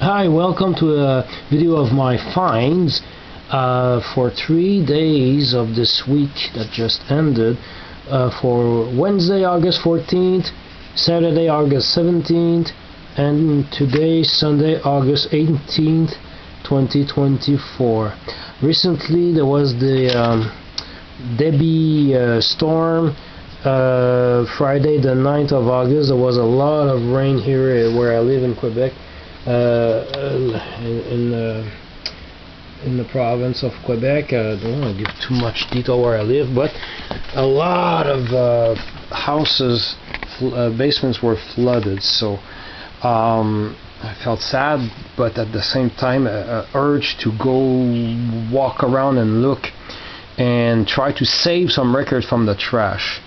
Hi, welcome to a video of my finds for 3 days of this week that just ended, for Wednesday, August 14th, Saturday, August 17th, and today, Sunday, August 18th, 2024. Recently there was the Debby storm. Friday the 9th of August, there was a lot of rain here where I live in Quebec, in the province of Quebec. I don't want to give too much detail where I live, but a lot of houses, basements were flooded, so I felt sad, but at the same time a urge to go walk around and look and try to save some records from the trash.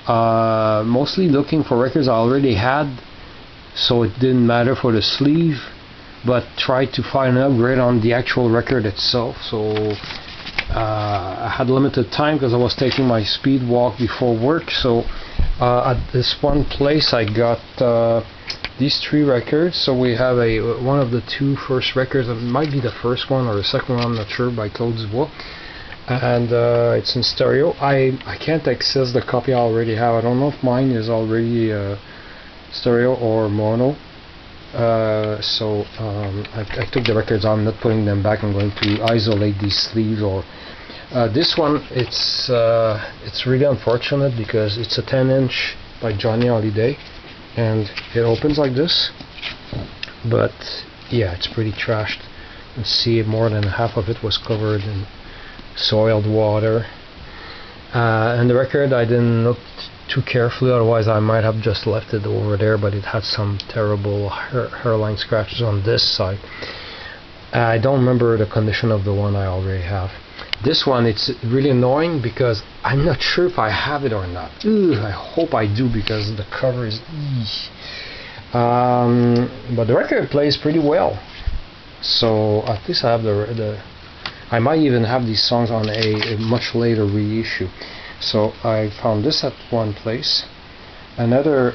Mostly looking for records I already had, so it didn't matter for the sleeve, but tried to find an upgrade on the actual record itself. So I had limited time because I was taking my speed walk before work. So at this one place I got these 3 records. So we have one of the 2 first records. It might be the first one or the second one, I'm not sure, by Claude Dubois. And it's in stereo. I can't access the copy I already have. I don't know if mine is already stereo or mono. So I took the records out. I'm not putting them back. I'm going to isolate these sleeves. Or this one, it's really unfortunate because it's a 10-inch by Johnny Hallyday, and it opens like this. But yeah, it's pretty trashed. You can see more than half of it was covered in soiled water, and the record I didn't look too carefully, otherwise I might have just left it over there, but it had some terrible hairline scratches on this side. I don't remember the condition of the one I already have. This one, it's really annoying because I'm not sure if I have it or not. I hope I do, because the cover is but the record plays pretty well, so at least I have I might even have these songs on a much later reissue. So I found this at one place. Another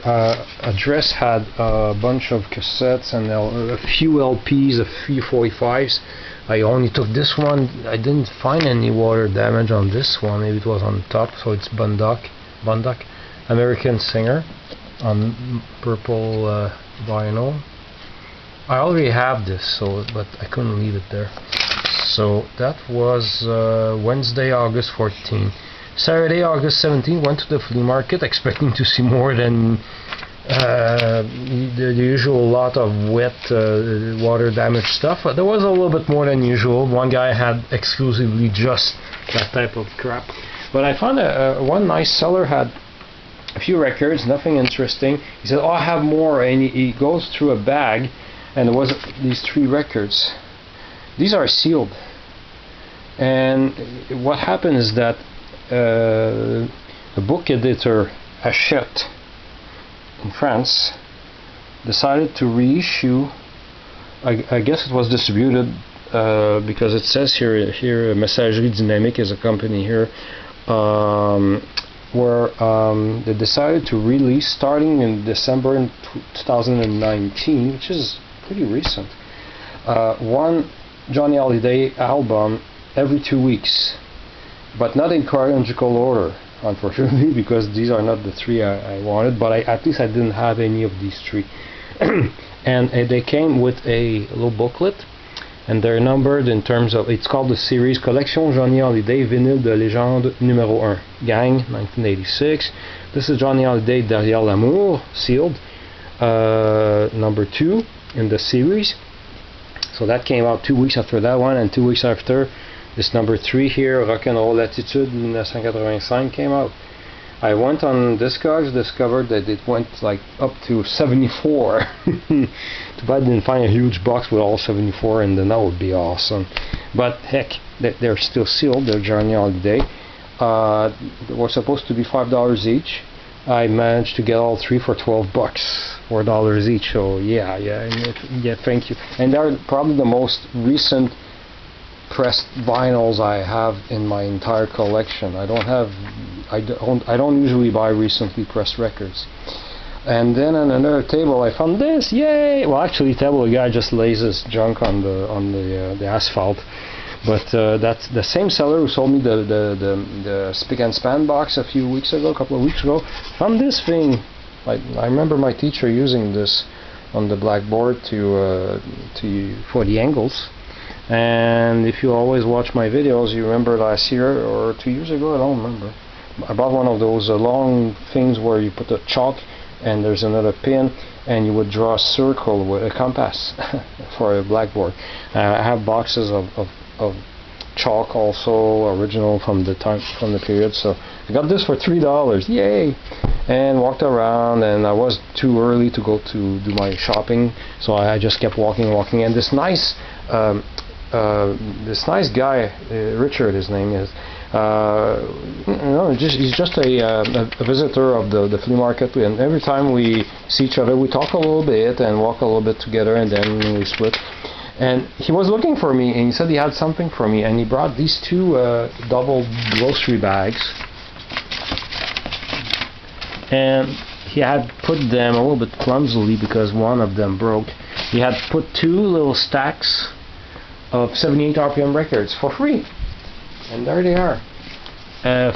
address had a bunch of cassettes and a few LPs, a few 45s. I only took this one. I didn't find any water damage on this one. Maybe it was on top. So it's Bundock, American singer, on purple vinyl. I already have this, but I couldn't leave it there. So that was Wednesday, August 14th. Saturday, August 17th, went to the flea market expecting to see more than the usual lot of wet, water damaged stuff. But there was a little bit more than usual. One guy had exclusively just that type of crap. But I found one nice seller had a few records, nothing interesting. He said, "Oh, I have more," and he goes through a bag, and there was these 3 records. These are sealed, and what happened is that the book editor Hachette in France decided to reissue. I guess it was distributed because it says here Messagerie Dynamique is a company here, where they decided to release, starting in December in 2019, which is pretty recent, one Johnny Hallyday album every 2 weeks, but not in chronological order, unfortunately, because these are not the 3 I wanted, but at least I didn't have any of these 3. And they came with a little booklet, and they're numbered in terms of, it's called the series Collection Johnny Hallyday Vinyle de Légende numéro 1, Gang, 1986. This is Johnny Hallyday Derrière l'amour, sealed, number 2 in the series. So that came out 2 weeks after that one, and 2 weeks after, this number 3 here, Rock'n'Roll Attitude 1985, came out. I went on Discogs, discovered that it went like up to 74. Too bad I didn't find a huge box with all 74, and then that would be awesome. But heck, they're still sealed. They're Johnny Hallyday. They were supposed to be $5 each. I managed to get all 3 for $12, $4 each. So yeah, thank you. And they're probably the most recent pressed vinyls I have in my entire collection. I don't usually buy recently pressed records. And then on another table, I found this. Yay! Well, actually, the guy just lays his junk on the asphalt. But that's the same seller who sold me the spick and span box a couple of weeks ago. Found this thing. I remember my teacher using this on the blackboard for the angles. And if you always watch my videos, you remember last year or 2 years ago, I don't remember. I bought one of those long things where you put the chalk and there's another pin, and you would draw a circle with a compass for a blackboard. I have boxes of chalk also, original from the period. So I got this for $3. Yay! And walked around, and I was too early to go to do my shopping, so I just kept walking. And this nice guy, Richard, his name is. He's just a visitor of the flea market, and every time we see each other, we talk a little bit and walk a little bit together, and then we split. And he was looking for me, and he said he had something for me, and he brought these two double grocery bags, and he had put them a little bit clumsily because one of them broke. He had put two little stacks of 78 RPM records for free. And there they are.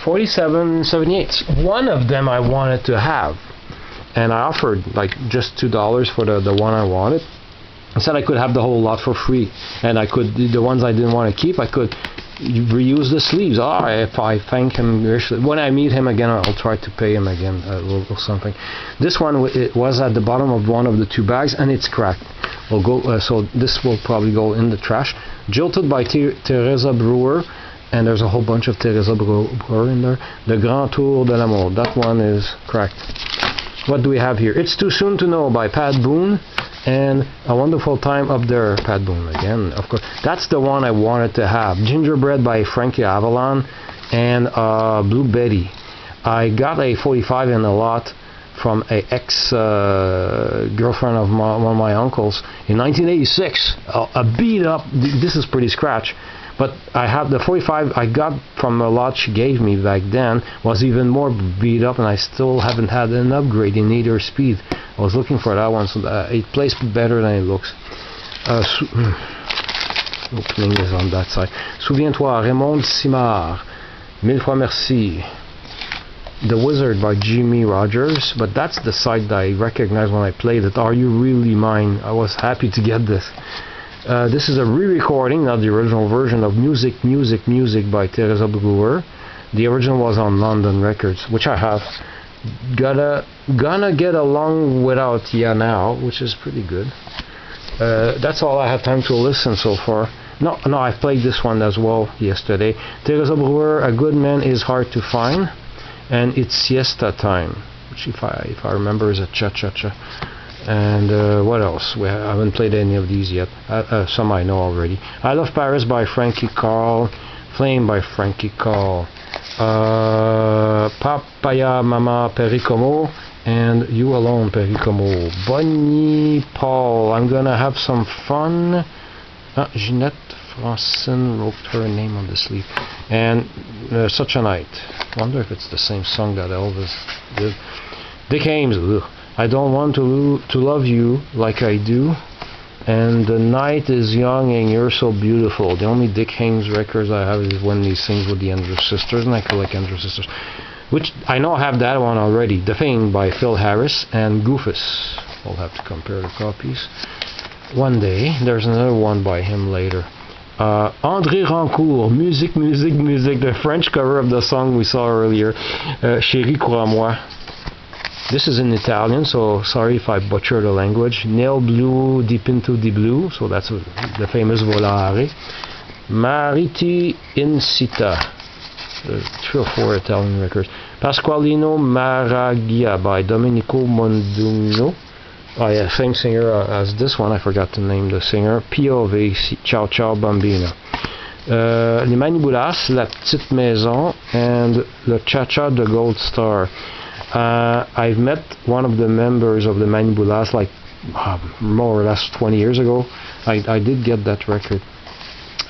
47 78s. One of them I wanted to have, and I offered like just $2 for the one I wanted. I said I could have the whole lot for free, and I could, the ones I didn't want to keep, I could reuse the sleeves. If I thank him, when I meet him again, I'll try to pay him again a little something. This one, it was at the bottom of one of the two bags, and it's cracked. We'll go. So this will probably go in the trash. Jilted by Teresa Brewer. And there's a whole bunch of Teresa Brewer in there. The Grand Tour de l'Amour. That one is cracked. What do we have here? It's Too Soon to Know by Pat Boone. And A Wonderful Time Up There. Pat Boone again, of course. That's the one I wanted to have. Gingerbread by Frankie Avalon. And Blue Betty. I got a 45 in a lot from a ex-girlfriend of one of my uncles in 1986. A beat up, this is pretty scratch. But I have the 45 I got from a lot she gave me back then, was even more beat up, and I still haven't had an upgrade in either speed. I was looking for that one, so it plays better than it looks. Opening is on that side. Souviens-toi, Raymond Simard, Mille fois merci. The Wizard by Jimmy Rogers, but that's the side that I recognized when I played it. Are You Really Mine? I was happy to get this. This is a re-recording, not the original version, of Music by Teresa Brewer. The original was on London Records, which I have. Gonna Get Along Without Ya Now, which is pretty good. That's all I have time to listen so far. No, I've played this one as well yesterday. Teresa Brewer, A Good Man Is Hard to Find, and It's Siesta Time, which if I remember is a cha-cha-cha. And what else? I haven't played any of these yet. Some I know already. I Love Paris by Frankie Carl. Flame by Frankie Carl. Papaya Mama Pericomo. And You Alone Pericomo. Bonnie Paul. I'm gonna have some fun. Jeanette Francine wrote her name on the sleeve. And Such a Night. Wonder if it's the same song that Elvis did. Dick Ames. Ugh. I Don't Want to Love You Like I Do, and The Night Is Young and You're So Beautiful. The only Dick Haymes records I have is when he sings with the Andrews Sisters, and I collect Andrews Sisters, which I know I have that one already. The Thing by Phil Harris and Goofus. We'll have to compare the copies one day. There's another one by him later. André Rancourt, Musique, the French cover of the song we saw earlier, Chérie, crois-moi. This is in Italian, so sorry if I butcher the language. Nel Blu Dipinto di Blu, so that's the famous Volare. Mariti Incita, 3 or 4 Italian records. Pasqualino Maraggia by Domenico Mondugno. Oh yeah, same singer as this one, I forgot to name the singer. POV, Ciao Ciao Bambino. Les Manibulas, La Petite Maison, and Le Cha-Cha de Gold Star. I've met one of the members of the Manibulas like more or less 20 years ago. I did get that record.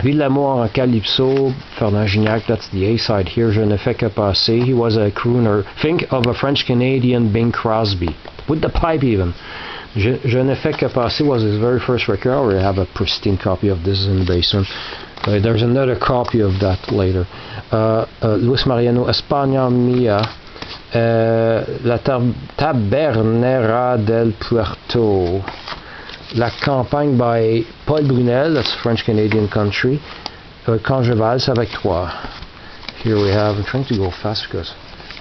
Vie de l'amour en Calypso, Fernand Gignac, that's the A-side here. Je ne fais que passer. He was a crooner. Think of a French-Canadian Bing Crosby. With the pipe even. Je ne fais que passer was his very first record. I already have a pristine copy of this in the basement. There's another copy of that later. Luis Mariano, España Mia, La Tabernera del Puerto. La Campagne by Paul Brunel, that's French-Canadian country. Quand je valse avec toi. Here we have, I'm trying to go fast because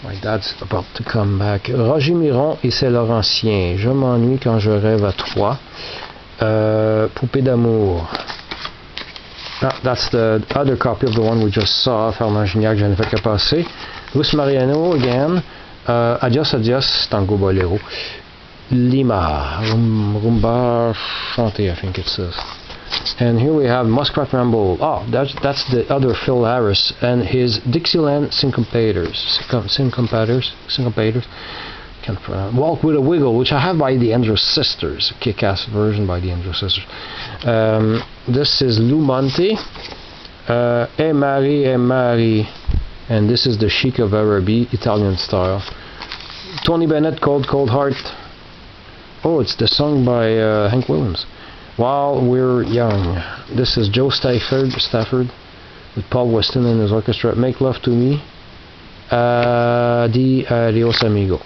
my dad's about to come back. Roger Miron et c'est Laurentien. Je m'ennuie quand je rêve à toi. Poupée d'amour. That's the other copy of the one we just saw. Fernand Gignac, je ne fais que passer. Luis Mariano again. Adios, adios, Tango Bolero. Lima, Rumba Chanté, I think it says. And here we have Muskrat Ramble. Oh, that's the other Phil Harris and his Dixieland Syncopators. Walk with a Wiggle, which I have by the Andrews Sisters, a kick-ass version by the Andrews Sisters. This is Lou Monte, E Marie, and this is the Chic of Araby, Italian style. Tony Bennett, Cold Heart. Oh, it's the song by Hank Williams. While We're Young. This is Joe Stafford with Paul Weston and his orchestra. Make Love to Me. Adios Amigo.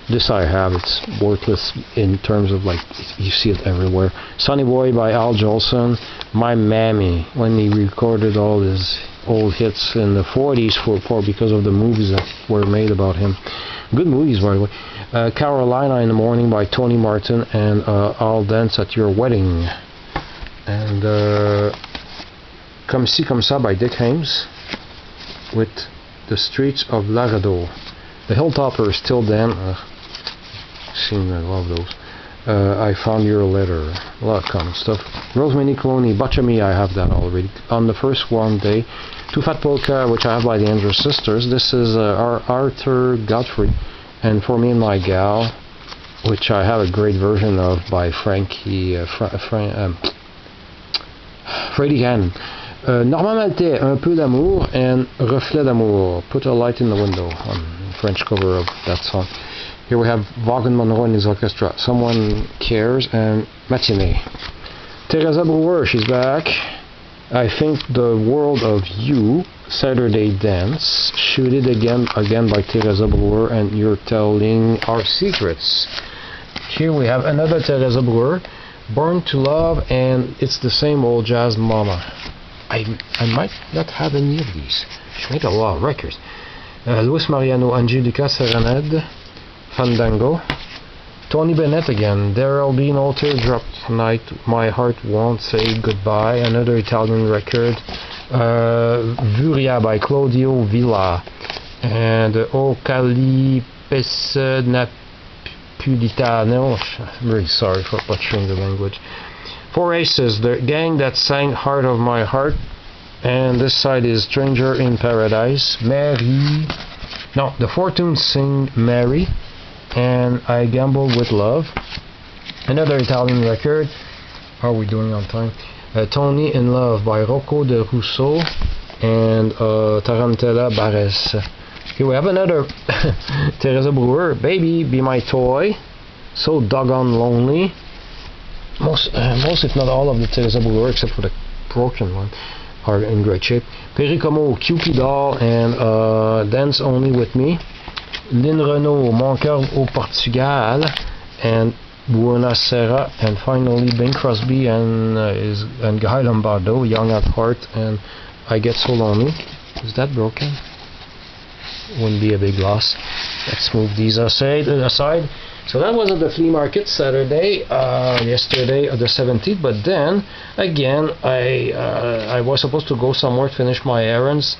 This I have. It's worthless in terms of like you see it everywhere. Sonny Boy by Al Jolson. My Mammy, when he recorded all his old hits in the 40s because of the movies that were made about him. Good movies, by the way. Carolina in the Morning by Tony Martin and I'll Dance at Your Wedding. And Comme Ci Comme Ça by Dick Haymes with The Streets of Laredo. The Hilltoppers, Till Then. Seen I love those. I Found Your Letter. A lot of common stuff. Rosemary Clooney, Butcha Me, I have that already. On the First One Day. Too Fat Polka, which I have by the Andrews Sisters. This is Arthur Godfrey. And For Me and My Gal, which I have a great version of by Freddie Cannon. Normand Maltais, Un peu d'amour, and Reflet d'amour, Put a Light in the Window, French cover of that song. Here we have Vaughan Monroe and his orchestra, Someone Cares, and Matinee. Teresa Brewer, she's back. I Think the World of You, Saturday Dance, Shoot It Again by Teresa Brewer, and You're Telling Our Secrets. Here we have another Teresa Brewer, Born to Love, and It's the Same Old Jazz Mama. I might not have any of these. She made a lot of records. Luis Mariano, Angelica Serenade, Fandango. Tony Bennett again, There'll Be No Teardrop Tonight, My Heart Won't Say Goodbye, another Italian record. Vuria by Claudio Villa, and O Calipes Napolitano. I'm really sorry for butchering the language. Four Aces, the gang that sang Heart of My Heart, and this side is Stranger in Paradise. Mary, no, the Four Tunes sing Mary, and I Gamble with Love, another Italian record. How are we doing on time? Tony in Love by Rocco de Russo and Tarantella Barres. Here we have another Teresa Brewer, Baby Be My Toy, So Doggone Lonely. Most if not all of the Teresa Brewer, except for the broken one, are in great shape. Pericomo, Cupid Doll, and Dance Only With Me. Lynn Renault, Mon Cœur au Portugal, and Buena Serra, and finally Bing Crosby and Guy Lombardo, Young at Heart, and I Get So Lonely. Is that broken? Wouldn't be a big loss. Let's move these aside. So that was at the flea market Saturday, yesterday, the 17th. But then again, I was supposed to go somewhere to finish my errands,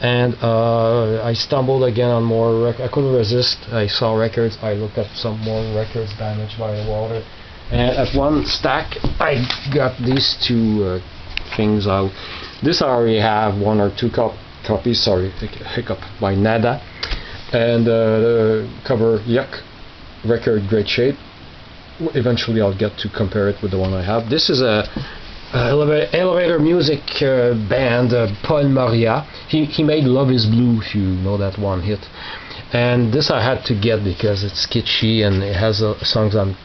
and I stumbled again on more records. I couldn't resist. I saw records. I looked at some more records damaged by the water, and at one stack I got these two things out. This I already have one or two copies. Sorry, hiccup, by Nada, and the cover Yuck record, great shape. Eventually I'll get to compare it with the one I have. This is a elevator music band, Paul Maria. He made Love Is Blue, if you know that one hit. And this I had to get because it's kitschy and it has songs on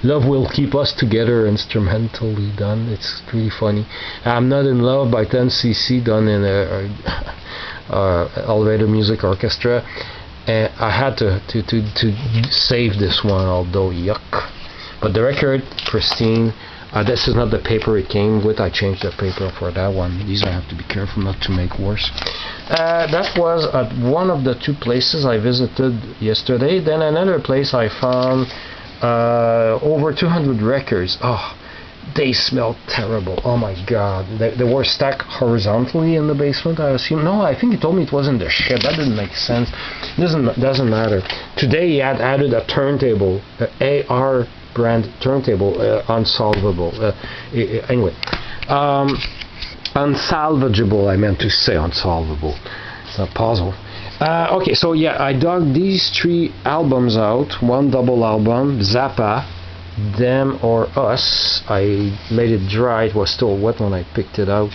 Love Will Keep Us Together, instrumentally done. It's really funny. I'm Not In Love by 10cc, done in a elevator music orchestra. And I had to save this one, although yuck. But the record, pristine. This is not the paper it came with. I changed the paper for that one. These I have to be careful not to make worse. That was at one of the two places I visited yesterday. Then another place I found over 200 records. Oh, they smelled terrible. Oh my god. They were stacked horizontally in the basement, I assume. No, I think he told me it was in the shed. That didn't make sense. Doesn't matter. Today he had added a turntable, AR brand turntable, unsolvable. Anyway, unsalvageable, I meant to say unsolvable. It's a puzzle. Okay, so yeah, I dug these 3 albums out. One double album, Zappa, Them or Us. I made it dry. It was still wet when I picked it out.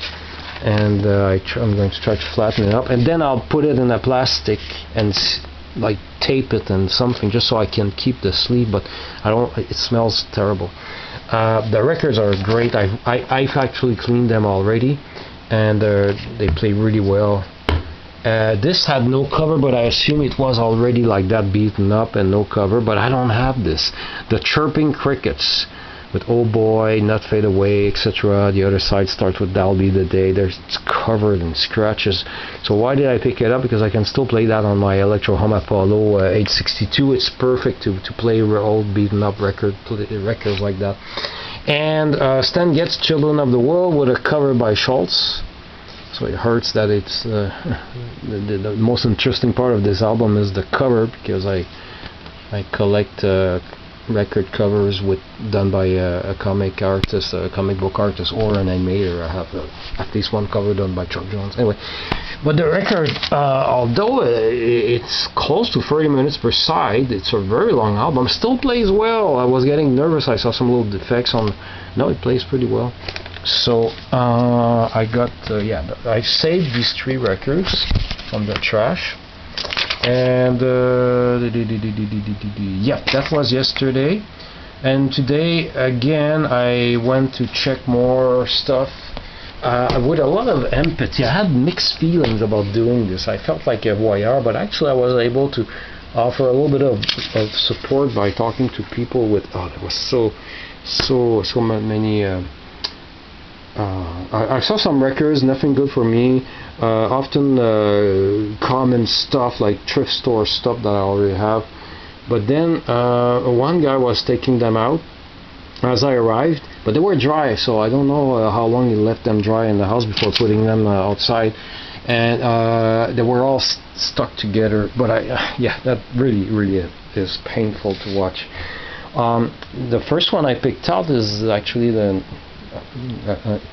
And I'm going to try to flatten it up. And then I'll put it in a plastic and like tape it and something just so I can keep the sleeve, but I don't. It smells terrible. The records are great. I've actually cleaned them already, and they play really well. This had no cover, but I assume it was already like that, beaten up and no cover. But I don't have this. The Chirping Crickets with Oh Boy, Not Fade Away, etc. The other side starts with That'll Be the Day. It's covered in scratches. So why did I pick it up? Because I can still play that on my Electro Home Apollo 862. It's perfect to play old beaten up records like that. And Stan Getz, Children of the World, with a cover by Schultz. So it hurts that it's the most interesting part of this album is the cover, because I collect record covers done by a comic artist, a comic book artist, or an animator. I have at least one cover done by Chuck Jones. Anyway, but the record, although it's close to 30 minutes per side, it's a very long album, still plays well. I was getting nervous. I saw some little defects on. No, it plays pretty well. So I got I saved these 3 records from the trash. And yeah, that was yesterday. And today again I went to check more stuff with a lot of empathy. I had mixed feelings about doing this. I felt like a voyeur, but actually I was able to offer a little bit of support by talking to people with there was so many I saw some records, nothing good for me. Often common stuff like thrift store stuff that I already have. But then one guy was taking them out as I arrived, but they were dry, so I don't know how long he left them dry in the house before putting them outside. And they were all stuck together. But that really is painful to watch. The first one I picked out is actually the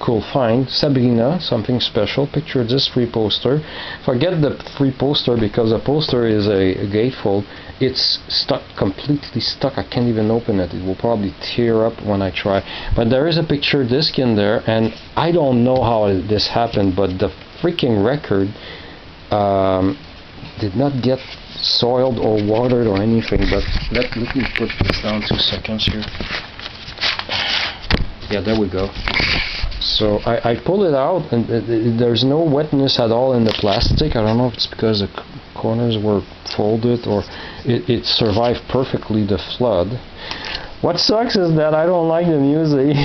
cool find, Sabrina, Something Special. Picture this free poster. Forget the free poster because the poster is a gatefold. It's stuck, completely stuck. I can't even open it. It will probably tear up when I try. But there is a picture disc in there, and I don't know how this happened, but the freaking record did not get soiled or watered or anything. But let me put this down 2 seconds here. Yeah, there we go. So I pull it out, and there's no wetness at all in the plastic. I don't know if it's because the corners were folded or it survived perfectly the flood. What sucks is that I don't like the music.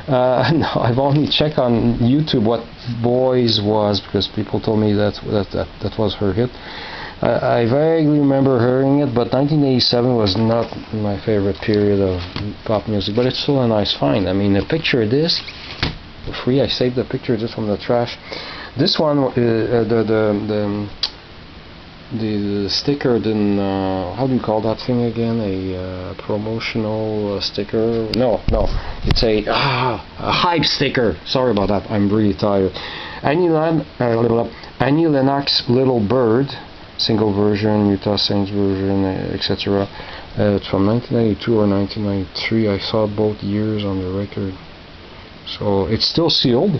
No, I've only checked on YouTube what Boys was, because people told me that was her hit. I vaguely remember hearing it, but 1987 was not my favorite period of pop music, but it's still a nice find. I mean, a picture disc, free. I saved the picture just from the trash. This one, the sticker didn't. How do you call that thing again? A promotional sticker? No, it's a hype sticker. Sorry about that. I'm really tired. Annie Lennox, Little Bird. Single version, Utah Saints version, etc. It's from 1992 or 1993. I saw both years on the record. So it's still sealed.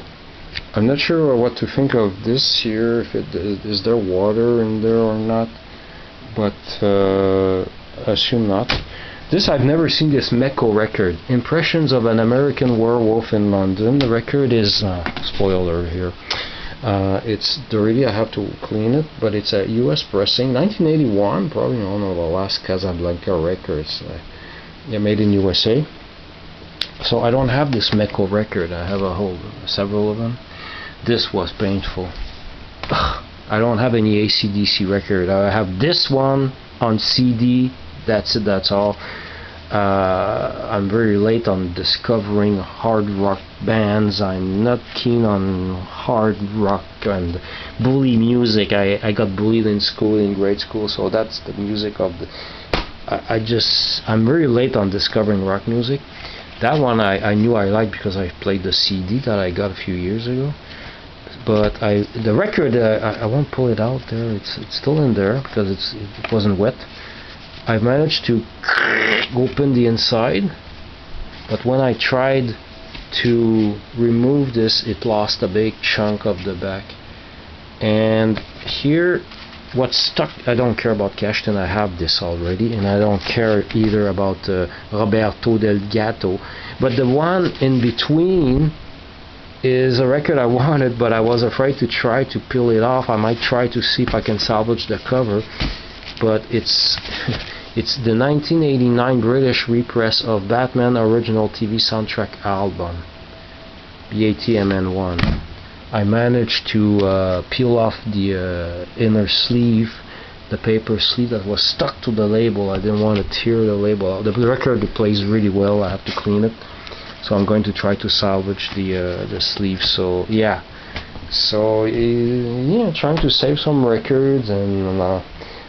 I'm not sure what to think of this here, if it is there water in there or not, but assume not. This, I've never seen this Mecco record. Impressions of an American Werewolf in London. The record is, spoiler here, it's dirty, I have to clean it, but it's a US pressing, 1981, probably one of the last Casablanca records. They're made in USA. So I don't have this Mecco record. I have several of them. This was painful. I don't have any AC/DC record. I have this one on CD. That's it. That's all. I'm very late on discovering hard rock bands. I'm not keen on hard rock and bully music. I got bullied in school, in grade school, so that's the music of the... I'm very late on discovering rock music. That one I knew I liked because I played the CD that I got a few years ago. But the record, I won't pull it out there. It's still in there because it wasn't wet. I've managed to open the inside, but when I tried to remove this, it lost a big chunk of the back. And here, what's stuck, I don't care about Cashton, I have this already, and I don't care either about Roberto Del Gatto. But the one in between is a record I wanted, but I was afraid to try to peel it off. I might try to see if I can salvage the cover, but it's it's the 1989 British repress of Batman original TV soundtrack album, BATMN1. I managed to peel off the inner sleeve, the paper sleeve that was stuck to the label. I didn't want to tear the label out. The record plays really well. I have to clean it, so I'm going to try to salvage the sleeve. So yeah, trying to save some records, and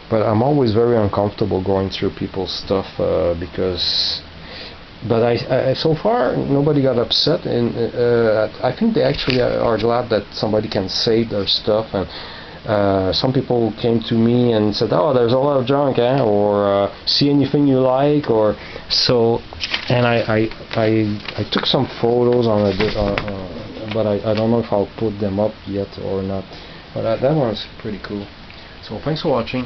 but I'm always very uncomfortable going through people's stuff because. But I so far nobody got upset, and I think they actually are glad that somebody can save their stuff. And some people came to me and said, "Oh, there's a lot of junk, eh?" Or "See anything you like?" Or so. And I took some photos on it, but I don't know if I'll put them up yet or not. But that one's pretty cool. So thanks for watching.